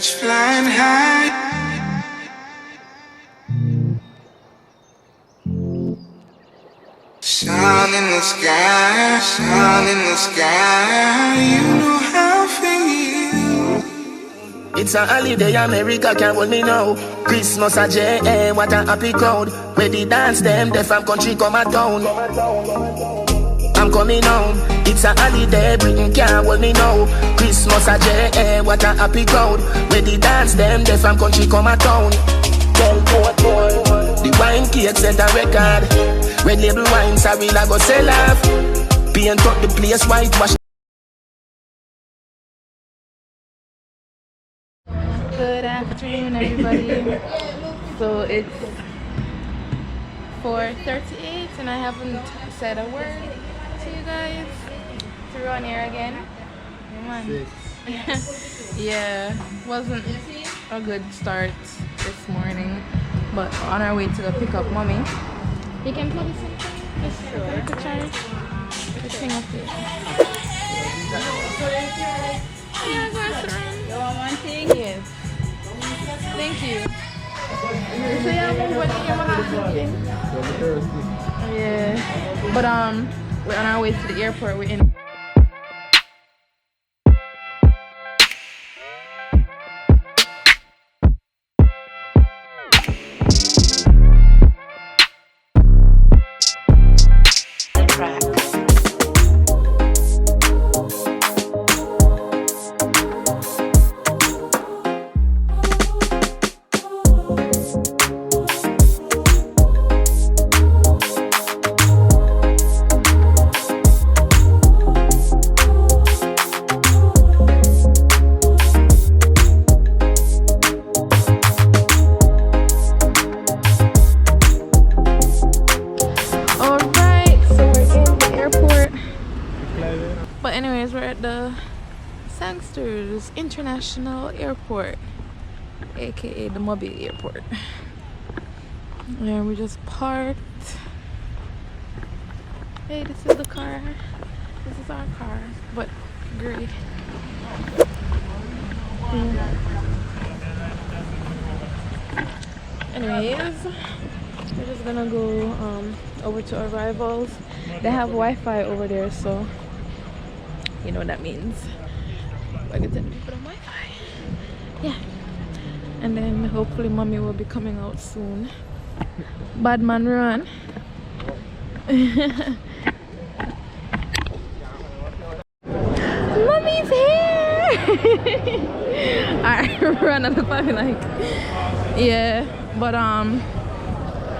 birds flying high. Sun in the sky, sun in the sky. You know how I feel. It's a holiday, America can't hold me now. Christmas a JA, what a happy crowd. Where the dance them, the from country come a town. I'm coming home. It's a holiday, Britain can't hold me now. Christmas a JA, what a happy crowd. Where the dance them, the from country come a town. The wine cake set a record. Red label wine, sorry, I go sell off. Paint up the place, whitewash. Good afternoon, everybody. So it's 4:38 and I haven't said a word to you guys. To run here again. Come on. Yeah, wasn't a good start this morning, but on our way to go pick up mommy. You can plug something. Just put the charge. The thing up there. Yeah, go around. You want one thing? Yes. Thank you. So yeah, yeah. But we're on our way to the airport. We're in. But anyways, we're at the Sangsters International Airport, aka the Mobile Airport. And we just parked. Hey, this is the car. This is our car, but gray. Yeah. Anyways, we're just gonna go over to Arrivals. They have Wi-Fi over there, so you know what that means. I get to put on Wi-Fi. Yeah. And then hopefully mommy will be coming out soon. Bad man run. Mommy's here! I run at the family like, yeah. But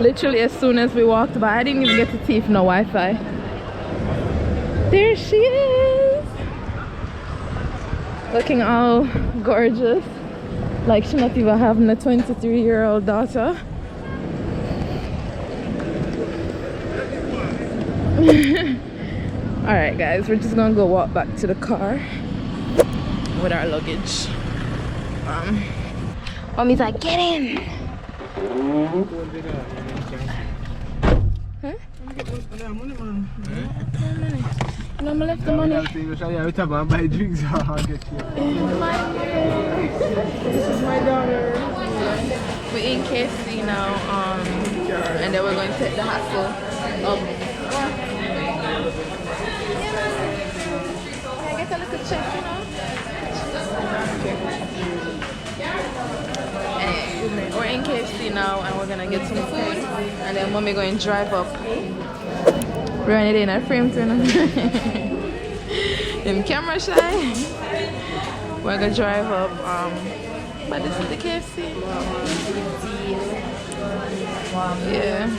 literally as soon as we walked by, I didn't even get to see if no Wi-Fi. There she is, looking all gorgeous, like she not even having a 23-year-old daughter. All right, guys, we're just gonna go walk back to the car with our luggage. Mommy's like, get in. Huh? No, I left the money. This is my daughter. We're in KC now, and then we're going to take the hassle of. Can I get a little check, you know? Anyway, we're in KFC now, and we're gonna get some food, and then mommy going to drive up. Run it in a frame to in camera shy. We're gonna drive up. But this is the KFC. Yeah.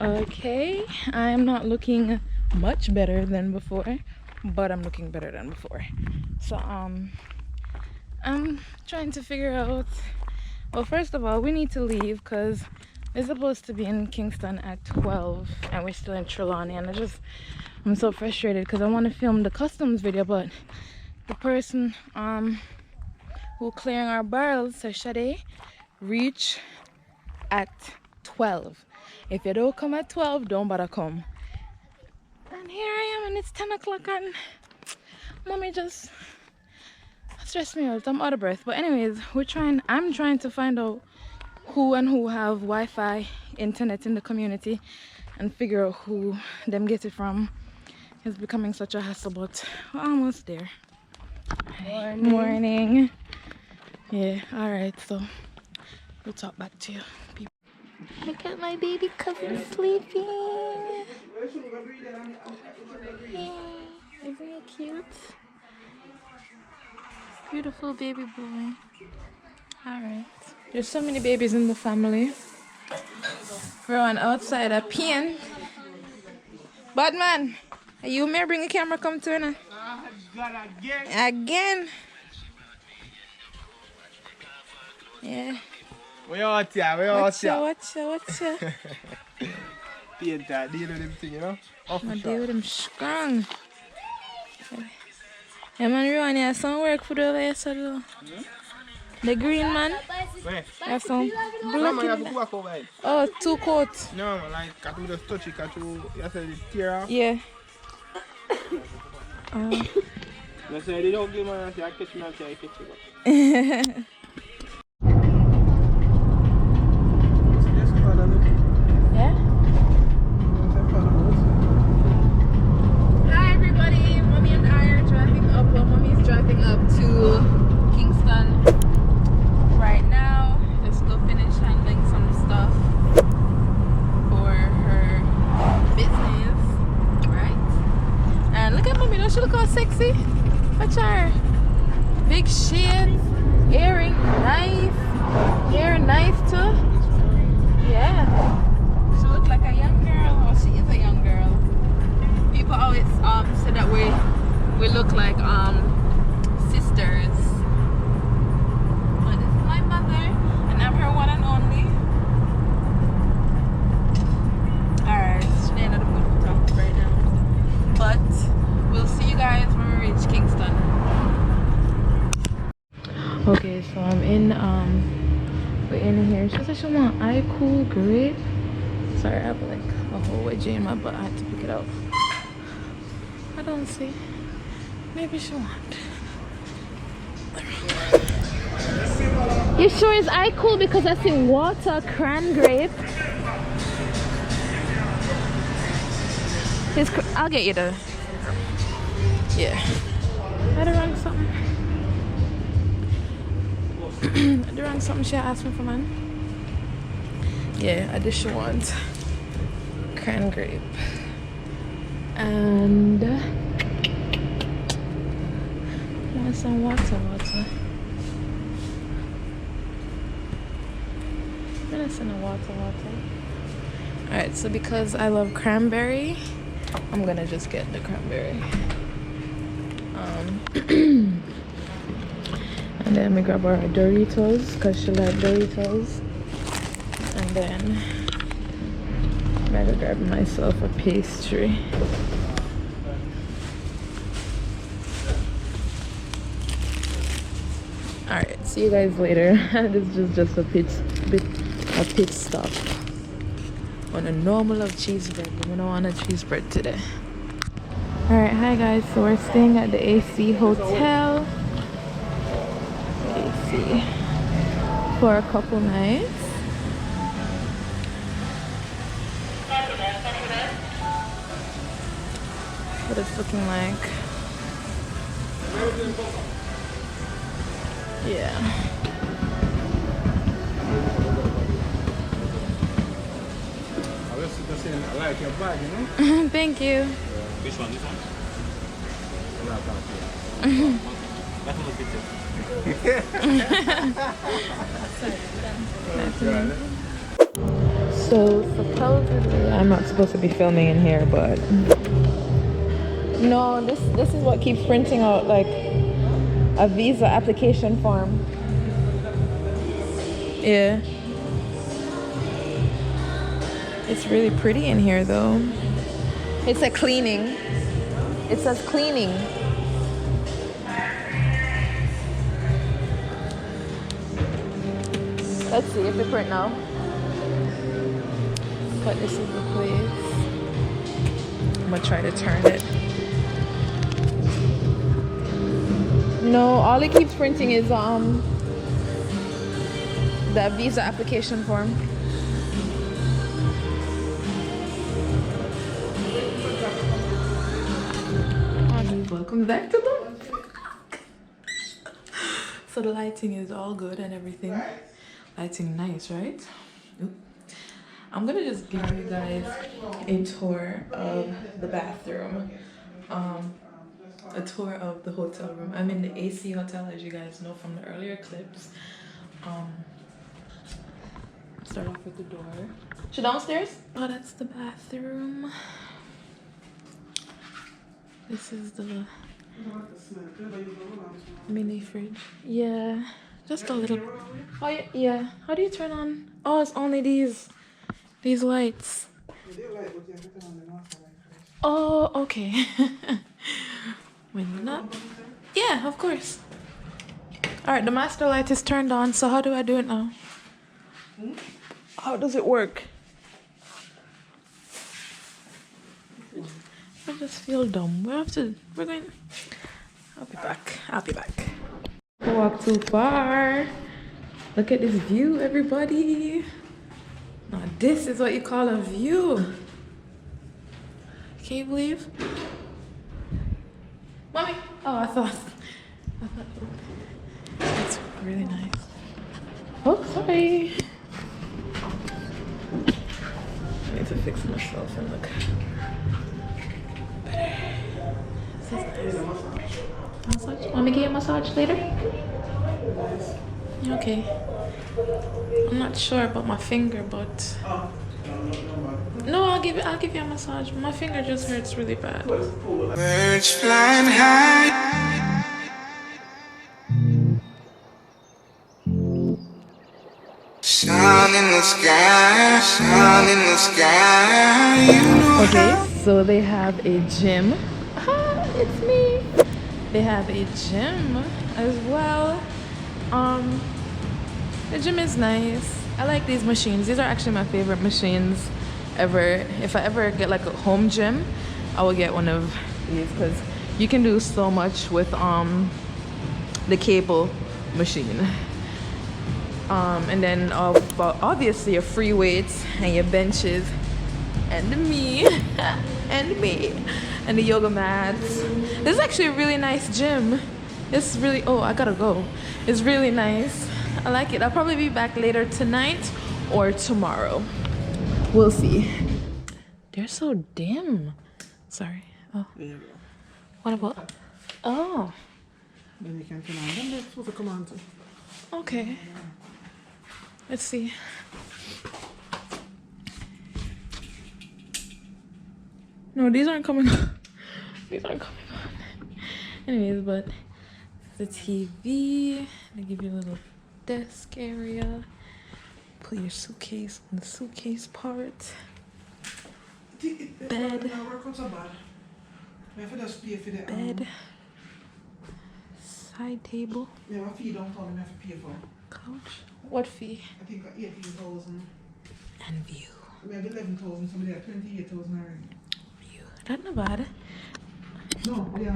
Okay, I'm not looking much better than before, but I'm looking better than before. So I'm trying to figure out. Well, first of all, we need to leave because we're supposed to be in Kingston at 12 and we're still in Trelawny, and I'm so frustrated because I want to film the customs video, but the person who clearing our barrels says Shade reach at 12. If you don't come at 12, don't bother come. And here I am, and it's 10 o'clock, and mommy just stressed me out. I'm out of breath. But anyways, I'm trying to find out who have Wi-Fi internet in the community and figure out who them get it from. It's becoming such a hassle, but we're almost there. Morning. Yeah, alright, so we'll talk back to you people. Look at my baby cousin sleeping. Hey, isn't he cute? Beautiful baby boy. Alright. There's so many babies in the family. We're on outside a pen. Bad man, are you may bring a camera come to her? Again. Yeah. We out here, we out here. Watch ya. Painter, deal with them thing, you know? I deal with them strong. Yeah, man, Rowan, you have some work for the over here, so do. The green man. Where? You have some No, black man, you have in to there. go back over it. Oh, 2 coats. No, man, like, can't you just touch it, can't you have to tear off? Yeah. You say the ugly man, I say, I catch me, I say, I catch you. Yeah? Hi everybody, mommy and I are driving up. Well, mommy is driving up to Kingston right now. Just go finish handling some stuff for her business, right? And look at mommy, don't she look all sexy? Watch her. Big shades, earring, nice, hair nice too. Yeah. She looks like a young girl. Well, she is a young girl. People always say that we look like sisters. But this is my mother and I'm her one and only. Alright, she ain't not a good talk right now. But we'll see you guys when we reach Kingston. Okay, so I'm in we're in here. She said she want cool grape. Sorry, I have like a whole wedgie in my butt. I had to pick it out. I don't see. Maybe she want. You sure it's cool because I see water cran grape. I'll get you though. Yeah. I had wrong something. I did wrong something she asked me for, man. Yeah, I just want cran grape. And I want some water. I'm gonna send a water. Alright, so because I love cranberry, I'm gonna just get the cranberry. And then we grab our Doritos because she likes Doritos. And then I'm gonna grab myself a pastry. Alright, see you guys later. This is just a pit stop on a normal of cheeseburger. We don't want a cheeseburger today. Alright, hi guys. So we're staying at the AC Hotel for a couple nights. What it's looking like. Yeah. I like your bag, you know? Thank you. Which one? This one? That one was good. So supposedly I'm not supposed to be filming in here, but no, this is what keeps printing out like a visa application form. Yeah. It's really pretty in here though. It's a cleaning. It says cleaning. Let's see if it print now. But this is the place. I'm gonna try to turn it. No, all it keeps printing is the visa application form. Welcome back to the vlog. So the lighting is all good and everything. Lighting nice, right? Oop. I'm gonna just give you guys a tour of the bathroom. A tour of the hotel room. I'm in the AC Hotel, as you guys know from the earlier clips. Start off with the door. So downstairs? Oh, that's the bathroom. This is the mini fridge. Yeah, just a little. Oh yeah. How do you turn on? Oh, it's only these lights. Oh, okay. When not? Yeah, of course. All right, the master light is turned on. So how do I do it now? How does it work? I just feel dumb. We're going. I'll be back. Don't walk too far. Look at this view, everybody. Now this is what you call a view. Can you believe? Mommy! Oh, I thought it's really nice. Oh, sorry. I need to fix myself and look better. This is nice. Massage? Want me to get a massage later? Okay. I'm not sure about my finger, but no, I'll give you a massage. My finger just hurts really bad. Birds flying high. Sun in the sky, sun in the sky. You know Okay, so they have a gym. Ah, it's me. They have a gym as well. The gym is nice. I like these machines. These are actually my favorite machines ever. If I ever get like a home gym, I will get one of these because you can do so much with the cable machine. And then obviously your free weights and your benches and me and the yoga mats. This is actually a really nice gym. It's really, oh, I gotta go. It's really nice. I like it. I'll probably be back later tonight or tomorrow. We'll see. They're so dim. Sorry. Oh. There you go. What about? Oh. Then you can turn on them. They're supposed to come on too. Okay. Let's see. No, these aren't coming on. These aren't coming on. Anyways, but the TV. They give you a little desk area. Put your suitcase on the suitcase part. Bed. Bed. Side table. Yeah, what fee don't tell them have to pay for? Couch. What fee? I think 18,000. And view. We have 11,000, somebody had 28,000 already. View. That's not bad. No, yeah.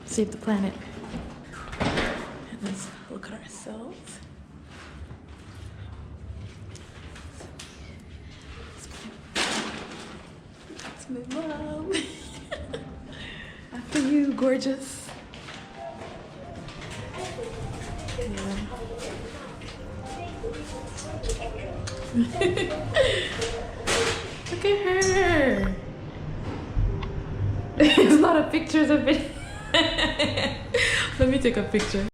Save the planet. And let's look at ourselves. That's my mom. After you, gorgeous. Yeah. Look at her. It's not a picture, it's a video. Let me take a picture.